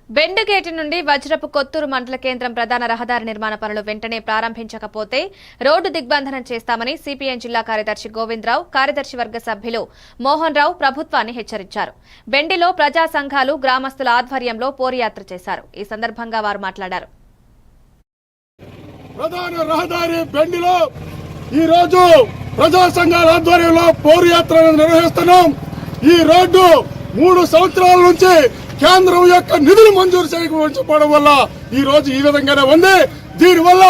బెండగేటి నుండి వజ్రపు కొత్తూరు మండల కేంద్రం ప్రధాన రహదారి నిర్మాణ పనులు వెంటనే ప్రారంభించకపోతే రోడ్డు దిగ్బంధనం చేస్తామని సిపిఎం జిల్లా కార్యదర్శి గోవిందరావు, కార్యదర్శి వర్గ సభ్యులు మోహన్ రావు ప్రభుత్వాన్ని హెచ్చరించారు. బెండిలో ప్రజా సంఘాలు, గ్రామస్తుల ఆధ్వర్యంలో పోరుయాత్ర చేశారు. ఈ సందర్భంగా వారు మాట్లాడారు. ప్రధాన రహదారి బెండిలో ఈ రోజు ప్రజా సంఘాల ఆధ్వర్యంలో పోరుయాత్ర నిర్వహిస్తున్నాం. ఈ రోడ్డు 3 సంవత్సరాల నుంచి కేంద్రం యొక్క నిధులు మంజూరు చేయకపోవడం వల్ల ఈ రోజు ఈ విధంగానే ఉంది. దీనివల్ల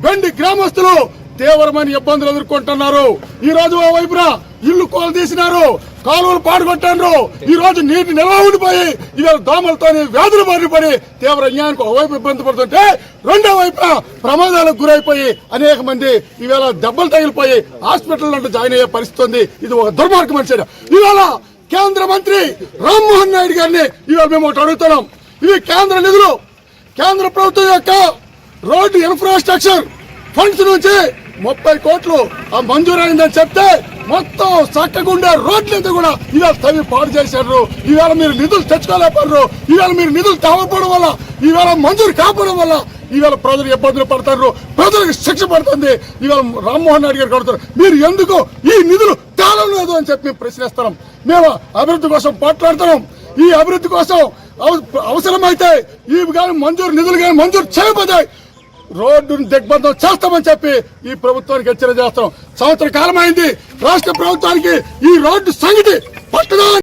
బెండి గ్రామస్తులు తీవ్రమైన ఇబ్బందులు ఎదుర్కొంటున్నారు. ఈ రోజు ఓ వైపున ఇల్లు కోలు తీసినారు, కాలువలు పాడుకొట్టారు. ఈ రోజు నీటి నిల్వ ఉండిపోయి ఇవాళ దోమలతో వ్యాధులు బారిపడి తీవ్ర అన్యాయానికి ఒకవైపు ఇబ్బంది పడుతుంటే, రెండో వైపున ప్రమాదాలకు గురైపోయి అనేక మంది ఇవాళ దెబ్బలు తగిలిపోయి హాస్పిటల్ జాయిన్ అయ్యే పరిస్థితి ఉంది. ఇది ఒక దుర్మార్గమైన చర్య. ఇవాళ కేంద్ర మంత్రి రామ్మోహన్ నాయుడు గారిని ఇవాళ మేము ఒకటి అడుగుతున్నాం. ఇవి కేంద్ర నిధులు, కేంద్ర ప్రభుత్వం యొక్క రోడ్డు ఇన్ఫ్రాస్ట్రక్చర్ ఫండ్స్ నుంచి 30 కోట్లు మంజూరైందని చెప్తే మొత్తం చక్కగుండే రోడ్లంతా కూడా ఇవాళ తవ్వి పాడు చేశారు. ఇవాళ మీరు నిధులు తెచ్చుకోలేకపోయారు. ఇవాళ మీరు నిధులు తవ్వకపోవడం వల్ల, ఇవాళ మంజూరు కాకపోవడం వల్ల ఇవాళ ప్రజలు ఇబ్బందులు పడతారు, ప్రజలకు శిక్ష పడుతుంది. ఇవాళ రామ్మోహన్ నాయుడు గారు కడుతున్నారు, మీరు ఎందుకు ఈ నిధులు తేలలేదు అని చెప్పి మేము ప్రశ్నిస్తున్నాం. మేము అభివృద్ధి కోసం పోట్లాడుతున్నాం. ఈ అభివృద్ధి కోసం అవసరమైతే ఈ నిధులు కానీ మంజూరు చేయకపోతే రోడ్డును దిగ్బంధం చేస్తామని చెప్పి ఈ ప్రభుత్వానికి హెచ్చరిక చేస్తాం. సంవత్సర కాలం అయింది. రాష్ట్ర ప్రభుత్వానికి ఈ రోడ్డు సంగతి పట్టదా